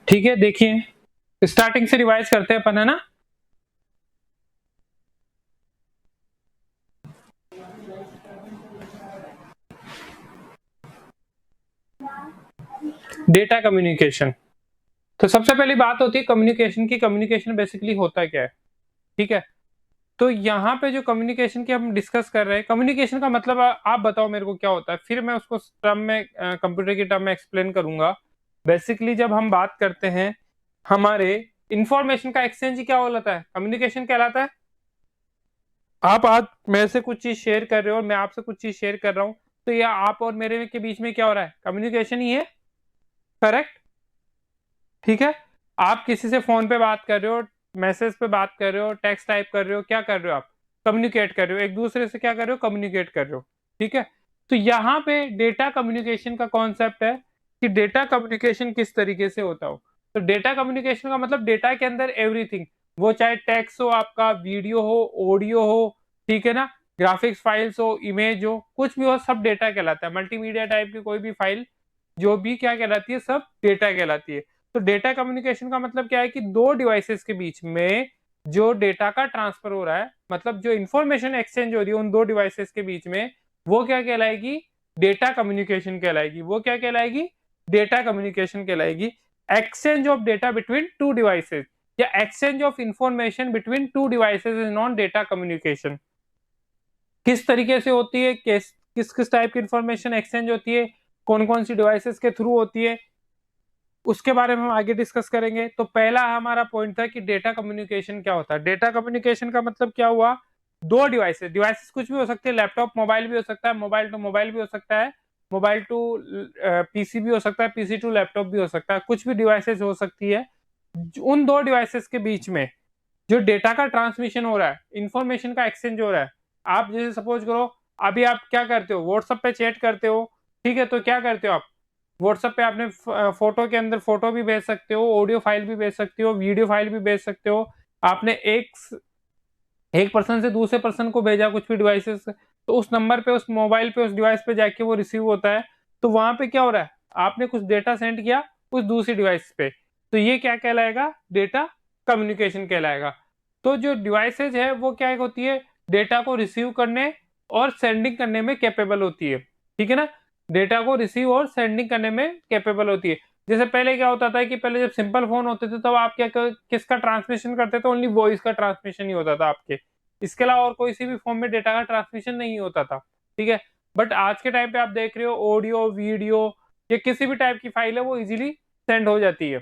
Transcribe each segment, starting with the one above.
ठीक है, देखिए स्टार्टिंग से रिवाइज करते हैं अपन, है ना। Data communication. तो सबसे पहली बात होती है कम्युनिकेशन की। कम्युनिकेशन बेसिकली होता क्या है, ठीक है। तो यहाँ पे जो कम्युनिकेशन की हम डिस्कस कर रहे हैं, कम्युनिकेशन का मतलब आप बताओ मेरे को क्या होता है, फिर मैं उसको टर्म में कंप्यूटर की टर्म में एक्सप्लेन करूंगा। बेसिकली जब हम बात करते हैं हमारे इंफॉर्मेशन का एक्सचेंज ही क्या होता है, कम्युनिकेशन कहलाता है। आप आज मेरे से कुछ चीज शेयर कर रहे हो और मैं आपसे कुछ चीज शेयर कर रहा हूँ, तो ये आप और मेरे के बीच में क्या हो रहा है, कम्युनिकेशन ही है, करेक्ट। ठीक है, आप किसी से फोन पे बात कर रहे हो, मैसेज पे बात कर रहे हो, टेक्स्ट टाइप कर रहे हो, क्या कर रहे हो आप, कम्युनिकेट कर रहे हो एक दूसरे से, क्या कर रहे हो, कम्युनिकेट कर रहे हो। ठीक है, तो यहाँ पे डेटा कम्युनिकेशन का कॉन्सेप्ट है कि डेटा कम्युनिकेशन किस तरीके से होता हो। तो डेटा कम्युनिकेशन का मतलब डेटा के अंदर एवरीथिंग, वो चाहे टेक्स्ट हो, आपका वीडियो हो, ऑडियो हो, ठीक है ना, ग्राफिक्स फाइल्स हो, इमेज हो, कुछ भी हो, सब डेटा कहलाता है। मल्टीमीडिया टाइप की कोई भी फाइल जो भी क्या कहलाती है, सब डेटा कहलाती है। तो डेटा कम्युनिकेशन का मतलब क्या है कि दो डिवाइसेस के बीच में जो डेटा का ट्रांसफर हो रहा है, मतलब जो इंफॉर्मेशन एक्सचेंज हो रही है उन दो डिवाइसेस के बीच में, वो क्या कहलाएगी, डेटा कम्युनिकेशन कहलाएगी। वो क्या कहलाएगी, डेटा कम्युनिकेशन कहलाएगी। Exchange of data between two devices या exchange of information between two devices is known data communication. किस तरीके से होती है, किस किस किस टाइप की इंफॉर्मेशन एक्सचेंज होती है, कौन कौन सी डिवाइसेस के थ्रू होती है, उसके बारे में हम आगे डिस्कस करेंगे। तो पहला हमारा पॉइंट था कि डेटा कम्युनिकेशन क्या होता है। डेटा कम्युनिकेशन का मतलब क्या हुआ, दो डिवाइसेस, डिवाइसेस कुछ भी हो सकते हैं, लैपटॉप मोबाइल भी हो सकता है, मोबाइल टू मोबाइल भी हो सकता है, मोबाइल टू पीसी भी हो सकता है, पीसी टू लैपटॉप भी हो सकता है, कुछ भी डिवाइसेस हो सकती है। उन दो डिवाइसेस के बीच में जो डेटा का ट्रांसमिशन हो रहा है, इंफॉर्मेशन का एक्सचेंज हो रहा है। आप जैसे सपोज करो, अभी आप क्या करते हो, व्हाट्सएप पे चैट करते हो, ठीक है, तो क्या करते हो आप, व्हाट्सएप पे आपने फोटो के अंदर फोटो भी भेज सकते हो, ऑडियो फाइल भी भेज सकते हो, वीडियो फाइल भी भेज सकते हो। आपने एक एक पर्सन से दूसरे पर्सन को भेजा कुछ भी डिवाइसेस, तो उस नंबर पे, उस मोबाइल पे, उस डिवाइस पे जाके वो रिसीव होता है। तो वहां पे क्या हो रहा है, आपने कुछ डेटा सेंड किया उस दूसरी डिवाइस पे, तो ये क्या कहलाएगा, डेटा कम्युनिकेशन कहलाएगा। तो जो डिवाइसेज है वो क्या होती है, डेटा को रिसीव करने और सेंडिंग करने में कैपेबल होती है, ठीक है ना। डेटा को रिसीव और सेंडिंग करने में कैपेबल होती है। जैसे पहले क्या होता था कि पहले जब सिंपल फोन होते थे तब आप क्या किसका ट्रांसमिशन करते थे, ओनली वॉइस का ट्रांसमिशन ही होता था आपके, इसके अलावा और कोई सी भी फॉर्म में डेटा का ट्रांसमिशन नहीं होता था, ठीक है। बट आज के टाइम पे आप देख रहे हो ऑडियो वीडियो या किसी भी टाइप की फाइल है वो इजीली सेंड हो जाती है,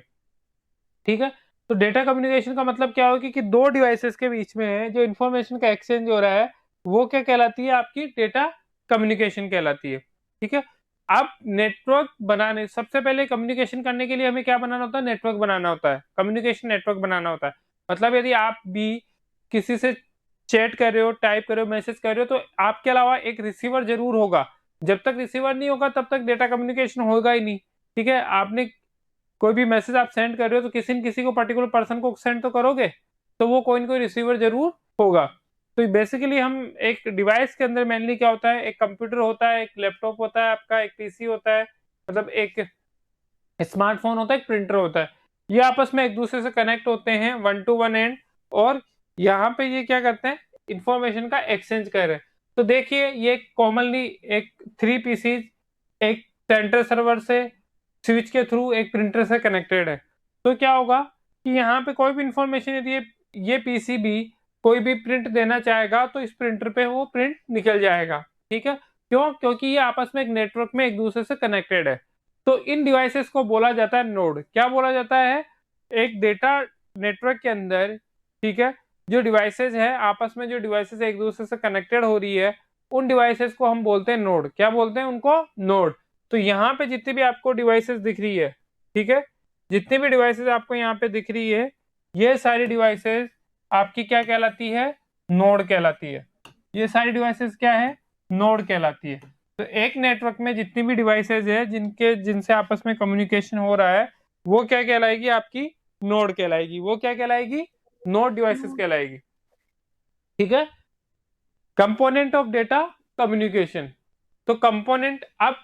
ठीक है। तो डेटा कम्युनिकेशन का मतलब क्या होगी कि दो डिवाइसेस के बीच में है जो इंफॉर्मेशन का एक्सचेंज हो रहा है, वो क्या कहलाती है, आपकी डेटा कम्युनिकेशन कहलाती है, ठीक है। अब नेटवर्क बनाने, सबसे पहले कम्युनिकेशन करने के लिए हमें क्या बनाना होता है, नेटवर्क बनाना होता है, कम्युनिकेशन नेटवर्क बनाना होता है। मतलब यदि आप भी किसी से चैट कर रहे हो, टाइप कर रहे हो, मैसेज कर रहे हो, तो आपके अलावा एक रिसीवर जरूर होगा। जब तक रिसीवर नहीं होगा तब तक डेटा कम्युनिकेशन होगा ही नहीं, ठीक है। आपने कोई भी मैसेज आप सेंड कर रहे हो तो किसी न किसी को, पर्टिकुलर पर्सन को सेंड तो करोगे, तो वो कोई ना कोई रिसीवर जरूर होगा। तो बेसिकली हम एक डिवाइस के अंदर मेनली क्या होता है, एक कंप्यूटर होता है, एक लैपटॉप होता है आपका, एक पीसी होता है, मतलब एक स्मार्टफोन होता है, एक प्रिंटर होता है। ये आपस में एक दूसरे से कनेक्ट होते हैं वन टू वन एंड, और यहाँ पे ये क्या करते हैं, इंफॉर्मेशन का एक्सचेंज कर रहे हैं। तो देखिए ये कॉमनली एक थ्री पीसीज एक सेंट्रल सर्वर से स्विच के थ्रू एक प्रिंटर से कनेक्टेड है। तो क्या होगा कि यहाँ पे कोई भी इंफॉर्मेशन यदि ये पीसीबी कोई भी प्रिंट देना चाहेगा तो इस प्रिंटर पे वो प्रिंट निकल जाएगा, ठीक है। क्यों, क्योंकि ये आपस में एक नेटवर्क में एक दूसरे से कनेक्टेड है। तो इन डिवाइसेस को बोला जाता है नोड। क्या बोला जाता है, एक डेटा नेटवर्क के अंदर, ठीक है, जो डिवाइसेस है आपस में, जो डिवाइसेस एक दूसरे से कनेक्टेड हो रही है, उन डिवाइसेस को हम बोलते हैं नोड। क्या बोलते हैं उनको, नोड। तो यहाँ पे जितनी भी आपको डिवाइसेस दिख रही है, ठीक है, जितनी भी डिवाइसेस आपको यहाँ पे दिख रही है, ये सारी डिवाइसेस आपकी क्या कहलाती है, नोड कहलाती है। ये सारी डिवाइसेस क्या है, नोड कहलाती है। तो एक नेटवर्क में जितनी भी डिवाइसेस है जिनके जिनसे आपस में कम्युनिकेशन हो रहा है, वो क्या कहलाएगी, आपकी नोड कहलाएगी। वो क्या कहलाएगी, नोड डिवाइसेस कहलाएगी, ठीक है। Component of data communication. तो कंपोनेंट, अब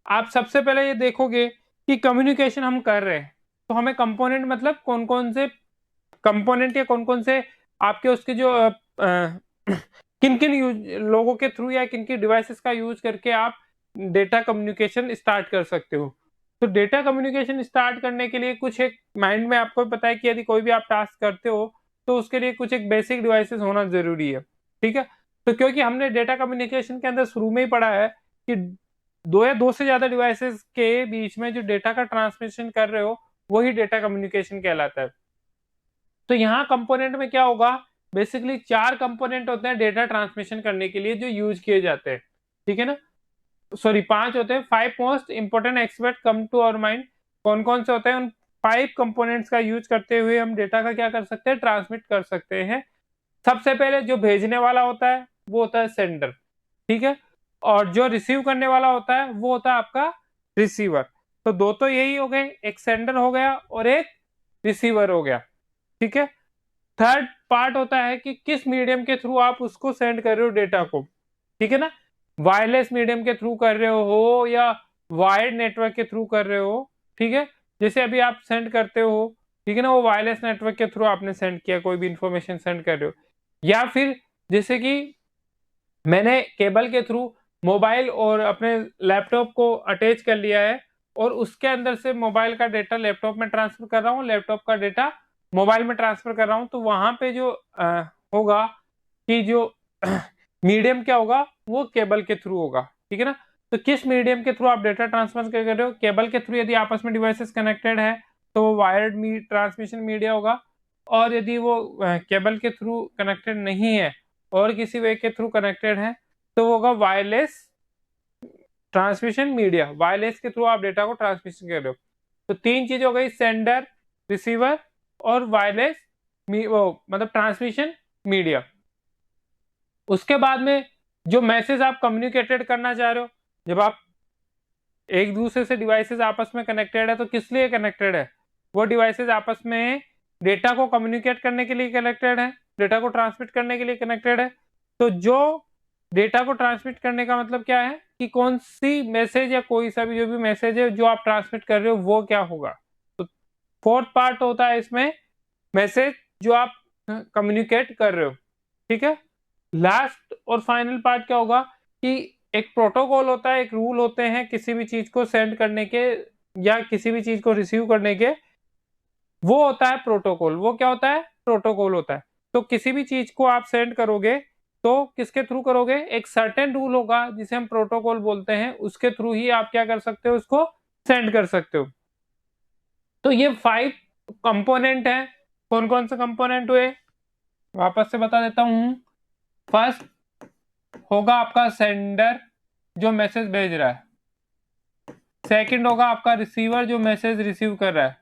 आप सबसे पहले ये देखोगे कि कम्युनिकेशन हम कर रहे हैं, तो हमें कंपोनेंट मतलब कौन कौन से कंपोनेंट या कौन कौन से आपके उसके जो किन किन लोगों के थ्रू या किन किन डिवाइसेस का यूज करके आप डेटा कम्युनिकेशन स्टार्ट कर सकते हो। तो डेटा कम्युनिकेशन स्टार्ट करने के लिए कुछ एक माइंड में आपको पता है कि यदि कोई भी आप टास्क करते हो तो उसके लिए कुछ एक बेसिक डिवाइसेस होना जरूरी है। ठीक है, तो क्योंकि हमने डेटा कम्युनिकेशन के अंदर शुरू में ही पढ़ा है कि दो या दो से ज्यादा डिवाइसेस के बीच में जो डेटा का ट्रांसमिशन कर रहे हो वही डेटा कम्युनिकेशन कहलाता है। तो यहाँ कंपोनेंट में क्या होगा, बेसिकली 4 कंपोनेंट होते हैं डेटा ट्रांसमिशन करने के लिए जो यूज किए जाते हैं। ठीक है ना, सॉरी 5 होते हैं। 5 most important expect come to our mind. कौन कौन से होते हैं, उन 5 कंपोनेंट्स का यूज करते हुए हम डेटा का क्या कर सकते हैं, ट्रांसमिट कर सकते हैं। सबसे पहले जो भेजने वाला होता है वो होता है सेंडर। ठीक है, और जो रिसीव करने वाला होता है वो होता है आपका रिसीवर। तो दो तो यही हो गए, एक सेंडर हो गया और एक रिसीवर हो गया। ठीक है, थर्ड पार्ट होता है कि किस मीडियम के थ्रू आप उसको सेंड कर रहे हो डेटा को। ठीक है ना, वायरलेस मीडियम के थ्रू कर रहे हो या वायर्ड नेटवर्क के थ्रू कर रहे हो। ठीक है, जैसे अभी आप सेंड करते हो, ठीक है ना, वो वायरलेस नेटवर्क के थ्रू आपने सेंड किया, कोई भी इंफॉर्मेशन सेंड कर रहे हो। या फिर जैसे कि मैंने केबल के थ्रू मोबाइल और अपने लैपटॉप को अटैच कर लिया है और उसके अंदर से मोबाइल का डेटा लैपटॉप में ट्रांसफर कर रहा हूँ, लैपटॉप का डेटा मोबाइल में ट्रांसफर कर रहा हूँ। तो वहां पे जो होगा कि जो मीडियम क्या होगा, वो केबल के थ्रू होगा। ठीक है ना, तो किस मीडियम के थ्रू आप डेटा ट्रांसफर कर रहे हो, केबल के थ्रू यदि आपस में डिवाइसेस कनेक्टेड है तो वो वायर्ड ट्रांसमिशन मीडिया होगा। और यदि वो केबल के थ्रू कनेक्टेड नहीं है और किसी वे के थ्रू कनेक्टेड है तो वो होगा वायरलेस ट्रांसमिशन मीडिया। वायरलेस के थ्रू आप डेटा को ट्रांसमिशन कर रहे हो। तो 3 चीज हो गई, सेंडर, रिसीवर और वायरलेस वो मतलब ट्रांसमिशन मीडिया। उसके बाद में जो मैसेज आप कम्युनिकेटेड करना चाह रहे हो, जब आप एक दूसरे से डिवाइसेस आपस में कनेक्टेड है तो किस लिए कनेक्टेड है, वो डिवाइसेस आपस में डेटा को कम्युनिकेट करने के लिए कनेक्टेड है, डेटा को ट्रांसमिट करने के लिए कनेक्टेड है। तो जो डेटा को ट्रांसमिट करने का मतलब क्या है कि कौन सी मैसेज या कोई सा भी जो भी मैसेज है जो आप ट्रांसमिट कर रहे हो वो क्या होगा। तो फोर्थ पार्ट होता है इसमें मैसेज जो आप कम्युनिकेट कर रहे हो। ठीक है, लास्ट और फाइनल पार्ट क्या होगा कि एक प्रोटोकॉल होता है, एक रूल होते हैं किसी भी चीज को सेंड करने के या किसी भी चीज को रिसीव करने के, वो होता है प्रोटोकॉल। वो क्या होता है, प्रोटोकॉल होता है। तो किसी भी चीज को आप सेंड करोगे तो किसके थ्रू करोगे, एक सर्टेन रूल होगा जिसे हम प्रोटोकॉल बोलते हैं, उसके थ्रू ही आप क्या कर सकते हो, उसको सेंड कर सकते हो। तो ये 5 कंपोनेंट है। कौन कौन से कंपोनेंट हुए, वापस से बता देता हूं। फर्स्ट होगा आपका सेंडर जो मैसेज भेज रहा है। सेकंड होगा आपका रिसीवर जो मैसेज रिसीव कर रहा है।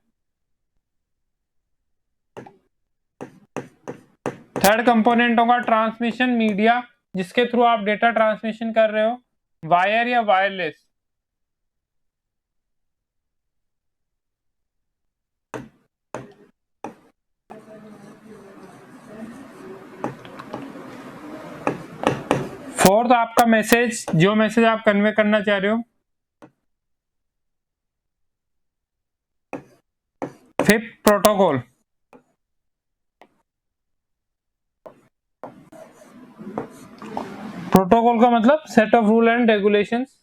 थर्ड कंपोनेंट होगा ट्रांसमिशन मीडिया जिसके थ्रू आप डेटा ट्रांसमिशन कर रहे हो, वायर या वायरलेस। फोर्थ आपका मैसेज जो मैसेज आप कन्वे करना चाह रहे हो। Fifth protocol. प्रोटोकॉल का मतलब set of rule and regulations.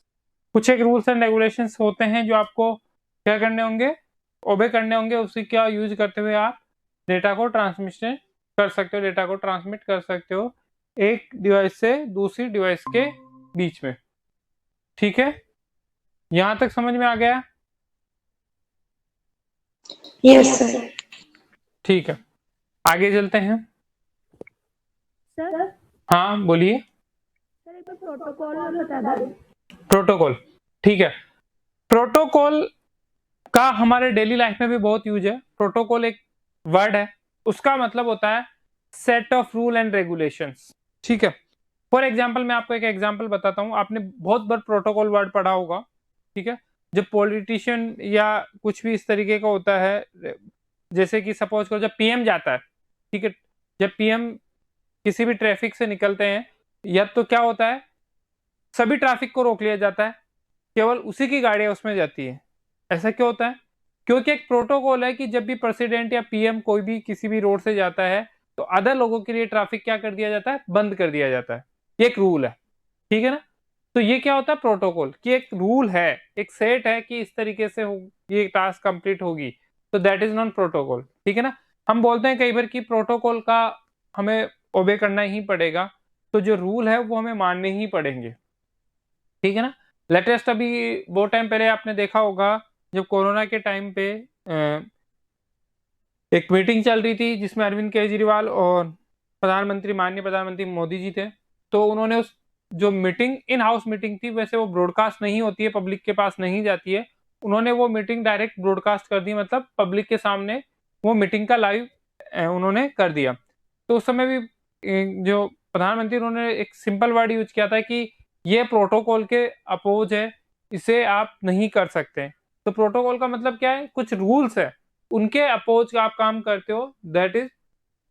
कुछ एक रूल्स एंड रेगुलेशंस होते हैं जो आपको क्या करने होंगे, ओबे करने होंगे। उसी का यूज करते हुए आप डेटा को ट्रांसमिशन कर सकते हो, डेटा को ट्रांसमिट कर सकते हो एक डिवाइस से दूसरी डिवाइस के बीच में। ठीक है, यहां तक समझ में आ गया। Yes sir. ठीक है, आगे चलते हैं। सर हाँ बोलिए। सर एक प्रोटोकॉल बता दो। प्रोटोकॉल, ठीक है। प्रोटोकॉल का हमारे डेली लाइफ में भी बहुत यूज है। प्रोटोकॉल एक वर्ड है, उसका मतलब होता है set of rule and regulations. ठीक है, फॉर एग्जांपल मैं आपको एक एग्जांपल बताता हूं। आपने बहुत बार प्रोटोकॉल वर्ड पढ़ा होगा। ठीक है, जब पॉलिटिशियन या कुछ भी इस तरीके का होता है, जैसे कि सपोज करो जब पीएम जाता है, ठीक है, जब पीएम किसी भी ट्रैफिक से निकलते हैं या तो क्या होता है, सभी ट्रैफिक को रोक लिया जाता है, केवल उसी की गाड़ियां उसमें जाती है। ऐसा क्यों होता है, क्योंकि एक प्रोटोकॉल है कि जब भी प्रेसिडेंट या पीएम कोई भी किसी भी रोड से जाता है तो अदर लोगों के लिए ट्रैफिक क्या कर दिया जाता है, बंद कर दिया जाता है। ये एक रूल है, ठीक है ना। तो ये क्या होता है, प्रोटोकॉल कि एक रूल है, एक सेट है कि इस तरीके से ये टास्क कंप्लीट होगी, तो दैट इज नॉन प्रोटोकॉल, ठीक है ना। हम बोलते हैं कई बार कि प्रोटोकॉल का हमें ओबे करना ही पड़ेगा, तो जो रूल है वो हमें मानने ही पड़ेंगे, ठीक है ना। लेटेस्ट अभी वो टाइम पहले आपने देखा होगा जब कोरोना के टाइम पे एक मीटिंग चल रही थी जिसमें अरविंद केजरीवाल और प्रधानमंत्री, माननीय प्रधानमंत्री मोदी जी थे। तो उन्होंने उस जो मीटिंग इन हाउस मीटिंग थी, वैसे वो ब्रॉडकास्ट नहीं होती है, पब्लिक के पास नहीं जाती है, उन्होंने वो मीटिंग डायरेक्ट ब्रॉडकास्ट कर दी, मतलब पब्लिक के सामने वो मीटिंग का लाइव उन्होंने कर दिया। तो उस समय भी जो प्रधानमंत्री, उन्होंने एक सिंपल वर्ड यूज किया था कि ये प्रोटोकॉल के अपोज है, इसे आप नहीं कर सकते। तो प्रोटोकॉल का मतलब क्या है, कुछ रूल्स है, उनके अपोज आप काम करते हो, दैट इज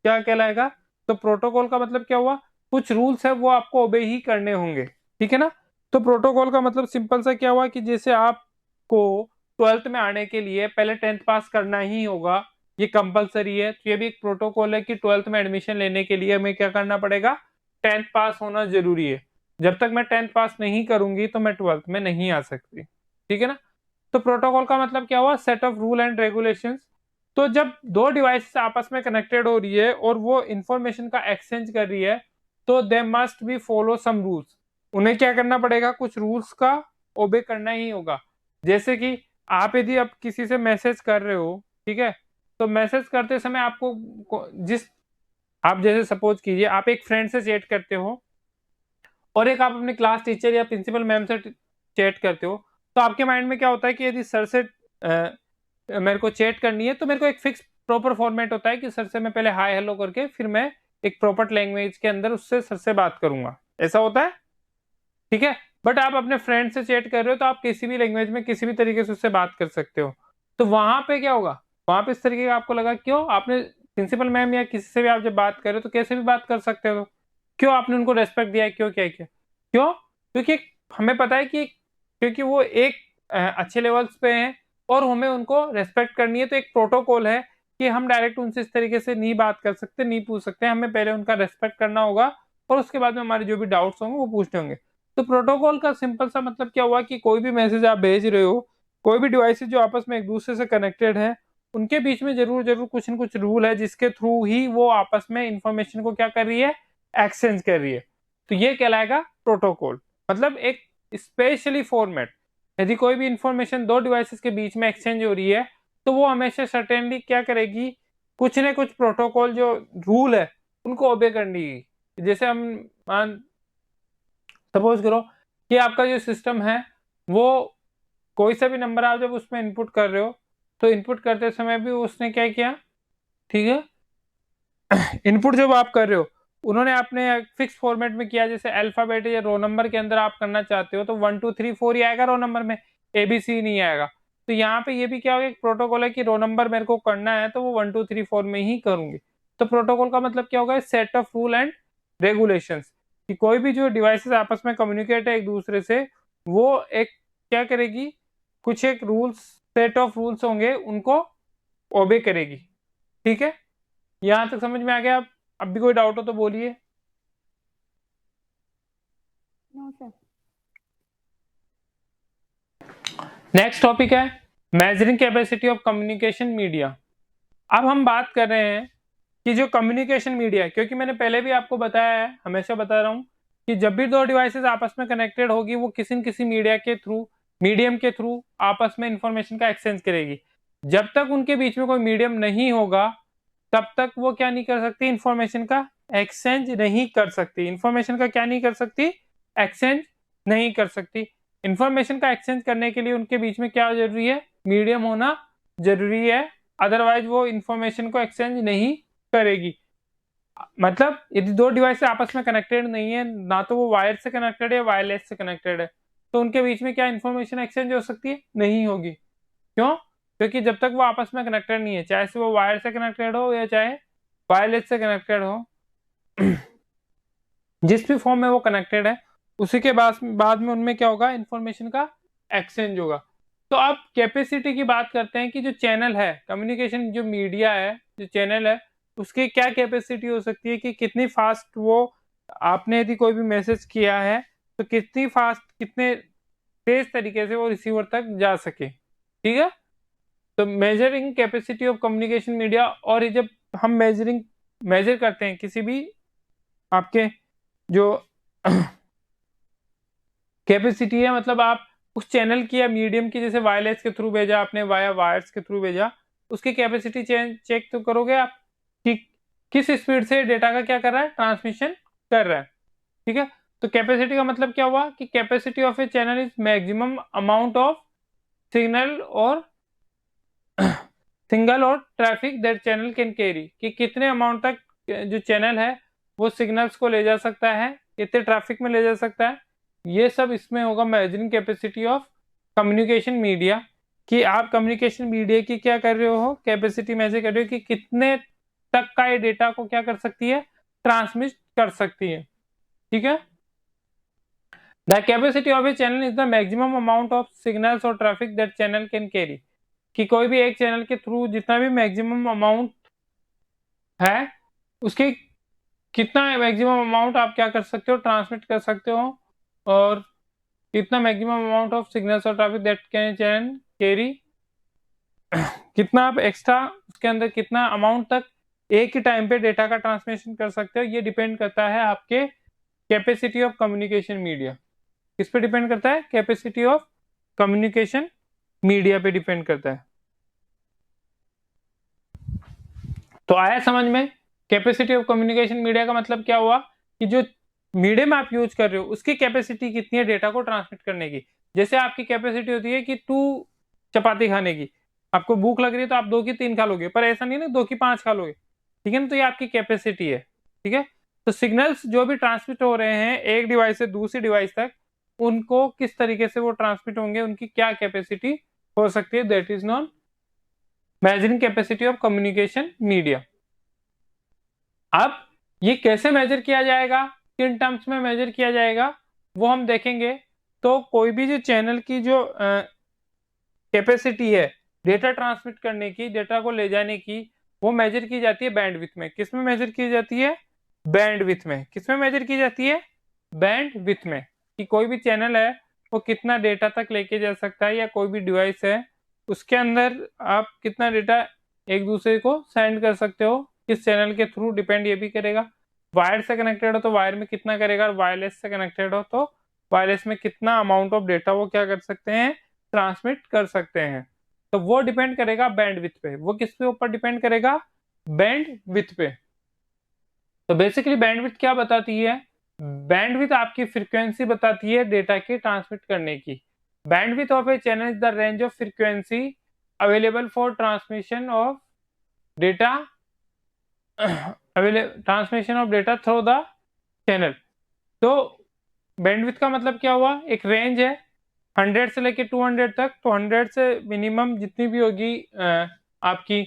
क्या कहलाएगा। तो प्रोटोकॉल का मतलब क्या हुआ, कुछ रूल्स है वो आपको ओबे ही करने होंगे, ठीक है ना। तो प्रोटोकॉल का मतलब सिंपल सा क्या हुआ कि जैसे आपको 12th में आने के लिए पहले 10th पास करना ही होगा, ये कंपलसरी है। तो ये भी एक प्रोटोकॉल है कि 12th में एडमिशन लेने के लिए हमें क्या करना पड़ेगा, 10th पास होना जरूरी है। जब तक मैं 10th पास नहीं करूंगी तो मैं 12th में नहीं आ सकती, ठीक है ना। तो प्रोटोकॉल का मतलब क्या हुआ, set of rule and regulations. तो जब दो डिवाइस आपस में कनेक्टेड हो रही है और वो इंफॉर्मेशन का एक्सचेंज कर रही है, तो they must be follow some rules, उन्हें क्या करना पड़ेगा, कुछ रूल्स का ओबे करना ही होगा। जैसे कि आप यदि आप किसी से मैसेज कर रहे हो, ठीक है, तो मैसेज करते समय आपको जिस, आप जैसे सपोज कीजिए आप एक फ्रेंड से चैट करते हो और एक आप अपने क्लास टीचर या प्रिंसिपल मैम से चैट करते हो, तो आपके माइंड में क्या होता है कि यदि सर से मेरे को चैट करनी है तो मेरे को एक फिक्स प्रॉपर फॉर्मेट होता है कि सर से मैं पहले हाय हेलो करके फिर मैं एक प्रॉपर लैंग्वेज के अंदर उससे सर से बात करूंगा, ऐसा होता है, ठीक है। बट आप अपने फ्रेंड से चैट कर रहे हो तो आप किसी भी लैंग्वेज में किसी भी तरीके से उससे बात कर सकते हो। तो वहां पे क्या होगा, वहां पे इस तरीके का आपको लगा, क्यों आपने प्रिंसिपल मैम या किसी से भी आप जब बात कर रहे हो तो कैसे भी बात कर सकते हो, क्यों आपने उनको रेस्पेक्ट दिया है, क्यों क्या किया, क्यों, क्योंकि हमें पता है कि क्योंकि वो एक अच्छे लेवल्स पे हैं और हमें उनको रेस्पेक्ट करनी है। तो एक प्रोटोकॉल है कि हम डायरेक्ट उनसे इस तरीके से नहीं बात कर सकते, नहीं पूछ सकते, हमें पहले उनका रेस्पेक्ट करना होगा और उसके बाद में हमारे जो भी डाउट्स होंगे वो पूछने होंगे। तो प्रोटोकॉल का सिंपल सा मतलब क्या हुआ कि कोई भी मैसेज आप भेज रहे हो, कोई भी डिवाइसेज जो आपस में एक दूसरे से कनेक्टेड है, उनके बीच में जरूर जरूर कुछ न कुछ रूल है जिसके थ्रू ही वो आपस में इंफॉर्मेशन को क्या कर रही है, एक्सचेंज कर रही है। तो ये कहलाएगा प्रोटोकॉल, मतलब एक स्पेशली फॉर्मेट। यदि कोई भी इंफॉर्मेशन दो डिवाइसेस के बीच में एक्सचेंज हो रही है तो वो हमेशा सर्टेनली क्या करेगी, कुछ न कुछ प्रोटोकॉल जो रूल है उनको ओबे करनी। जैसे हम मान सपोज करो कि आपका जो सिस्टम है वो कोई सा भी नंबर आप जब उसमें इनपुट कर रहे हो तो इनपुट करते समय भी उसने क्या किया, ठीक है, इनपुट जब आप कर रहे हो उन्होंने आपने फिक्स फॉर्मेट में किया, जैसे अल्फाबेट या रो नंबर के अंदर आप करना चाहते हो तो 1 2 3 4 ही आएगा रो नंबर में, ABC नहीं आएगा। तो यहाँ पे ये भी क्या होगा, एक प्रोटोकॉल है कि रो नंबर मेरे को करना है तो वो 1 2 3 4 में ही करूंगी। तो प्रोटोकॉल का मतलब क्या होगा, set of rule and regulations, कि कोई भी जो डिवाइसेस आपस में कम्युनिकेट है एक दूसरे से, वो एक क्या करेगी, कुछ एक रूल्स, सेट ऑफ रूल्स होंगे उनको ओबे करेगी, ठीक है। यहां तक समझ में आ गया, अब भी कोई डाउट हो तो बोलिए। No sir. नेक्स्ट टॉपिक है measuring capacity of communication media. अब हम बात कर रहे हैं कि जो कम्युनिकेशन मीडिया, क्योंकि मैंने पहले भी आपको बताया है, हमेशा बता रहा हूं कि जब भी दो डिवाइसेस आपस में कनेक्टेड होगी वो किसी न किसी मीडिया के थ्रू, मीडियम के थ्रू आपस में इंफॉर्मेशन का एक्सचेंज करेगी। जब तक उनके बीच में कोई मीडियम नहीं होगा तब तक वो क्या नहीं कर सकती, इंफॉर्मेशन का एक्सचेंज नहीं कर सकती। इंफॉर्मेशन का क्या नहीं कर सकती, एक्सचेंज नहीं कर सकती। इंफॉर्मेशन का एक्सचेंज करने के लिए उनके बीच में क्या जरूरी है, मीडियम होना जरूरी है, अदरवाइज वो इंफॉर्मेशन को एक्सचेंज नहीं करेगी। मतलब यदि दो डिवाइस आपस में कनेक्टेड नहीं है, ना तो वो वायर से कनेक्टेड है, वायरलेस से कनेक्टेड है, तो उनके बीच में क्या इंफॉर्मेशन एक्सचेंज हो सकती है, नहीं होगी। क्यों, क्योंकि जब तक वो आपस में कनेक्टेड नहीं है, चाहे से वो वायर से कनेक्टेड हो या चाहे वायरलेस से कनेक्टेड हो, जिस भी फॉर्म में वो कनेक्टेड है, उसी के बाद में उनमें क्या होगा, इंफॉर्मेशन का एक्सचेंज होगा। तो अब कैपेसिटी की बात करते हैं कि जो चैनल है, कम्युनिकेशन जो मीडिया है, जो चैनल है, उसकी क्या कैपेसिटी हो सकती है कि कितनी फास्ट वो, आपने यदि कोई भी मैसेज किया है तो कितनी फास्ट, कितने तेज तरीके से वो रिसीवर तक जा सके। ठीक है, तो measuring capacity of communication media. और ये जब हम मेजर करते हैं किसी भी आपके जो कैपेसिटी है, मतलब आप उस चैनल की या मीडियम की, जैसे वायरलेस के थ्रू भेजा आपने, वाया वायर्स के थ्रू भेजा, उसकी कैपेसिटी चेक तो करोगे आप कि किस स्पीड से डेटा का क्या कर रहा है, ट्रांसमिशन कर रहा है। ठीक है, तो कैपेसिटी का मतलब क्या हुआ कि capacity of a channel is maximum amount of signal और सिंगल और traffic that channel can carry, कि कितने अमाउंट तक जो चैनल है वो सिग्नल्स को ले जा सकता है, कितने ट्रैफिक में ले जा सकता है। ये सब इसमें होगा measuring capacity of communication media, कि आप कम्युनिकेशन मीडिया की क्या कर रहे हो, कैपेसिटी मेजर कर रहे हो कि कितने तक का ये डेटा को क्या कर सकती है, ट्रांसमिट कर सकती है। ठीक है, the capacity of a channel is the maximum amount of signals और traffic that channel can carry, कि कोई भी एक चैनल के थ्रू जितना भी मैक्सिमम अमाउंट है, उसके कितना मैक्सिमम अमाउंट आप क्या कर सकते हो, ट्रांसमिट कर सकते हो, और कितना मैक्सिमम अमाउंट ऑफ सिग्नल्स और traffic that can channel carry, कितना आप एक्स्ट्रा उसके अंदर कितना अमाउंट तक एक ही टाइम पे डेटा का ट्रांसमिशन कर सकते हो। ये डिपेंड करता है आपके कैपेसिटी ऑफ कम्युनिकेशन मीडिया। किस पे डिपेंड करता है, कैपेसिटी ऑफ कम्युनिकेशन मीडिया पे डिपेंड करता है। तो आया समझ में, कैपेसिटी ऑफ कम्युनिकेशन मीडिया का मतलब क्या हुआ कि जो मीडियम आप यूज कर रहे हो उसकी कैपेसिटी कितनी है डेटा को ट्रांसमिट करने की। जैसे आपकी कैपेसिटी होती है कि 2 चपाती खाने की, आपको भूख लग रही है तो आप 2 की 3 खा लोगे, पर ऐसा नहीं ना 2 की 5 खा लोगे। ठीक है ना, तो ये आपकी कैपेसिटी है। ठीक है, तो सिग्नल्स जो भी ट्रांसमिट हो रहे हैं एक डिवाइस से दूसरी डिवाइस तक, उनको किस तरीके से वो ट्रांसमिट होंगे, उनकी क्या कैपेसिटी हो सकती है, that is non measuring capacity of communication media. अब ये कैसे मेजर किया जाएगा, किन टर्म्स में मेजर किया जाएगा, वो हम देखेंगे। तो कोई भी जो चैनल की जो कैपेसिटी है डेटा ट्रांसमिट करने की, डेटा को ले जाने की, वो मेजर की जाती है बैंडविड्थ में। किस में मेजर की जाती है, बैंडविड्थ में। किस में मेजर की जाती है, बैंडविड्थ में, कि कोई भी चैनल है वो कितना डेटा तक लेके जा सकता है, या कोई भी डिवाइस है उसके अंदर आप कितना डेटा एक दूसरे को सेंड कर सकते हो, किस चैनल के थ्रू डिपेंड ये भी करेगा। वायर से कनेक्टेड हो तो वायर में कितना करेगा, और वायरलेस से कनेक्टेड हो तो वायरलेस में कितना अमाउंट ऑफ डेटा वो क्या कर सकते हैं, ट्रांसमिट कर सकते हैं। तो वो डिपेंड करेगा बैंडविड्थ पे। वो किसके ऊपर डिपेंड करेगा, बैंडविड्थ पे। तो बेसिकली बैंडविड्थ क्या बताती है, बैंडविड्थ आपकी फ्रीक्वेंसी बताती है डेटा की ट्रांसमिट करने की। Bandwidth of a channel is the range of frequency available for transmission of data, transmission of data through the channel. तो बैंडविड्थ का मतलब क्या हुआ, एक रेंज है 100 से लेके 200 तक। तो 100 से मिनिमम जितनी भी होगी आपकी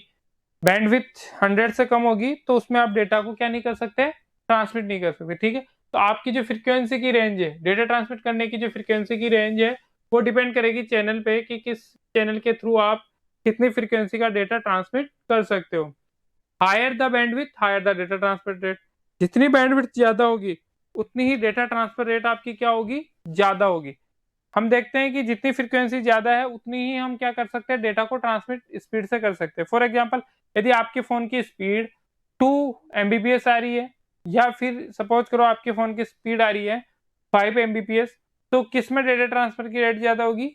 बैंडविड्थ 100 से कम होगी तो उसमें आप डेटा को क्या नहीं कर सकते, ट्रांसमिट नहीं कर सकते। ठीक है, तो आपकी जो फ्रीक्वेंसी की रेंज है, डेटा ट्रांसमिट करने की जो फ्रीक्वेंसी की रेंज है, वो डिपेंड करेगी चैनल पे कि किस चैनल के थ्रू आप कितनी फ्रीक्वेंसी का डेटा ट्रांसमिट कर सकते हो। Higher the bandwidth higher the data transfer rate. जितनी बैंडविड्थ ज्यादा होगी उतनी ही डेटा ट्रांसफर रेट आपकी क्या होगी, ज्यादा होगी। हम देखते हैं कि जितनी फ्रीक्वेंसी ज्यादा है उतनी ही हम क्या कर सकते हैं, डेटा को ट्रांसमिट स्पीड से कर सकते हैं। फॉर एग्जांपल, यदि आपके फोन की स्पीड 2 Mbps आ रही है, या फिर सपोज करो आपके फोन की स्पीड आ रही है 5 Mbps, तो किस में डेटा ट्रांसफर की रेट ज्यादा होगी,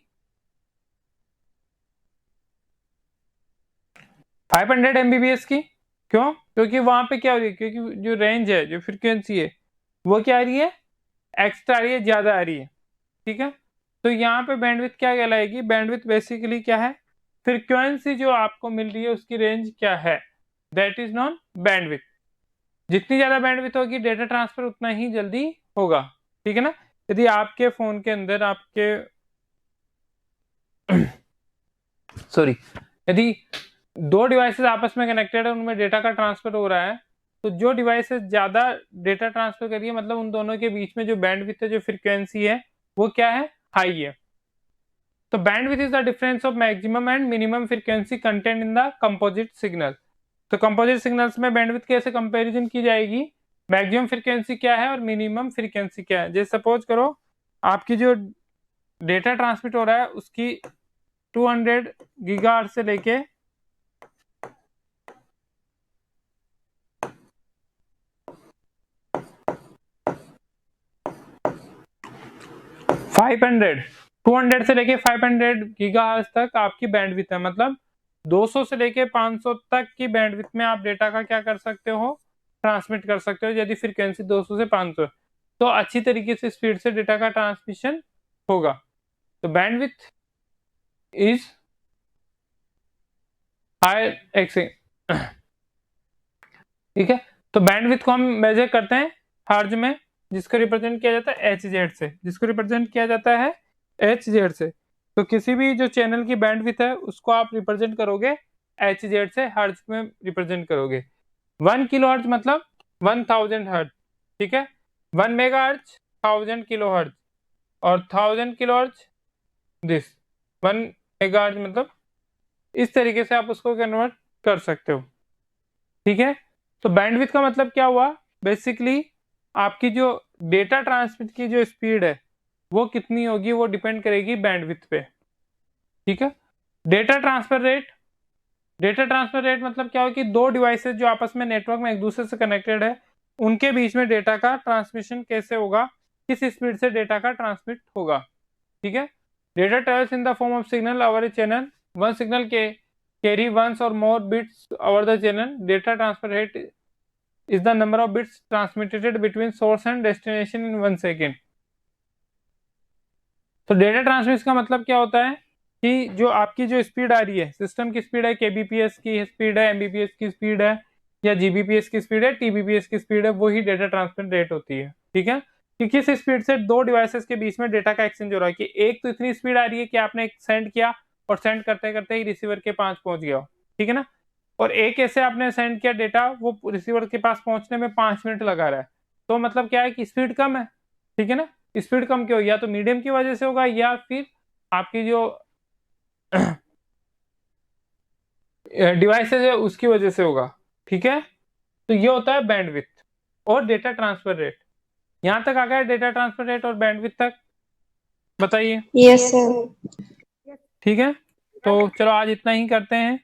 500 Mbps की। क्यों, क्योंकि वहां पे क्या हो रही है, क्योंकि जो रेंज है, जो फ्रीक्वेंसी है, वो क्या आ रही है, एक्स्ट्रा आ रही है, ज्यादा आ रही है। ठीक है, तो यहाँ पे बैंडविड्थ क्या कहलाएगी, बैंडविड्थ बेसिकली क्या है, फ्रीक्वेंसी जो आपको मिल रही है उसकी रेंज क्या है, दैट इज नॉन बैंडविड्थ। जितनी ज्यादा बैंडविड्थ होगी डेटा ट्रांसफर उतना ही जल्दी होगा। ठीक है ना, यदि आपके फोन के अंदर आपके सॉरी, यदि 2 डिवाइसेस आपस में कनेक्टेड है, उनमें डेटा का ट्रांसफर हो रहा है, तो जो डिवाइसेस ज्यादा डेटा ट्रांसफर करिए, मतलब उन दोनों के बीच में जो बैंडविड्थ है, जो फ्रीक्वेंसी है, वो क्या है, हाई है। तो bandwidth is the difference of maximum and minimum frequency content in the composite signal. तो कंपोजिट सिग्नल्स में बैंडविड्थ कैसे कंपैरिजन की जाएगी, मैक्सिमम फ्रीक्वेंसी क्या है और मिनिमम फ्रीक्वेंसी क्या है। जैसे सपोज करो आपकी जो डेटा ट्रांसमिट हो रहा है उसकी 200 गीगाहर्ट्ज से लेके 200 से लेके 500 गीगाहर्ट्ज तक आपकी बैंडविड्थ है। मतलब 200 से लेके 500 तक की बैंडविड्थ में आप डेटा का क्या कर सकते हो, ट्रांसमिट कर सकते हो, यदि फ्रीक्वेंसी 200 से 500 तो अच्छी तरीके से स्पीड से डेटा का ट्रांसमिशन होगा। तो बैंडविड्थ इज हायर एक्सिंग, ठीक है। तो बैंडविड्थ को हम मेजर करते हैं हर्ट्ज में, जिसको रिप्रेजेंट किया जाता है HZ से, जिसको रिप्रेजेंट किया जाता है HZ से। तो किसी भी जो चैनल की बैंडविड्थ है उसको आप रिप्रेजेंट करोगे HZ से, हर्ट्ज में रिप्रेजेंट करोगे। 1 किलोहर्ट्ज मतलब 1000 हर्ट्ज, ठीक है। 1 मेगाहर्ट्ज 1000 किलोहर्ट्ज और 1000 किलोहर्ट्ज दिस 1 मेगाहर्ट्ज, मतलब इस तरीके से आप उसको कन्वर्ट कर सकते हो, ठीक है। तो बैंडविड्थ का मतलब क्या हुआ, बेसिकली आपकी जो डेटा ट्रांसमिट की जो स्पीड है वो कितनी होगी, वो डिपेंड करेगी बैंडविड्थ पे, ठीक है। डेटा ट्रांसफर रेट मतलब क्या हो कि दो डिवाइसेस जो आपस में नेटवर्क में एक दूसरे से कनेक्टेड है उनके बीच में डेटा का ट्रांसमिशन कैसे होगा, किस स्पीड से डेटा का ट्रांसमिट होगा, ठीक है। Data travels in the form of signal over A channel, one signal के carry once or more bits over the channel. Data transfer rate is the number of bits transmitted between source and destination in 1 second. तो data transmission का मतलब क्या होता है कि जो आपकी जो स्पीड आ रही है, सिस्टम की स्पीड है, kbps की स्पीड है, mbps की स्पीड है या gbps की स्पीड है, tbps की स्पीड है, वही डेटा ट्रांसफर रेट होती है, ठीक है। कि किस स्पीड से दो डिवाइसेस के बीच में डेटा का एक्सचेंज हो रहा है, कि एक तो इतनी स्पीड आ रही है कि आपने सेंड किया और सेंड करते करते ही रिसीवर के पास पहुंच गया, ठीक है ना। और एक ऐसे आपने सेंड किया डेटा, वो रिसीवर के पास पहुंचने में 5 मिनट लगा रहा है, तो मतलब क्या है कि स्पीड कम है, ठीक है ना। स्पीड कम क्यों, या तो मीडियम की वजह से होगा या फिर आपकी जो डिवाइसेस है उसकी वजह से होगा, ठीक है। तो ये होता है बैंडविड्थ और डेटा ट्रांसफर रेट। यहां तक आ गया डेटा ट्रांसफर रेट और बैंडविड्थ तक, बताइए। Yes sir. ठीक है, तो चलो आज इतना ही करते हैं।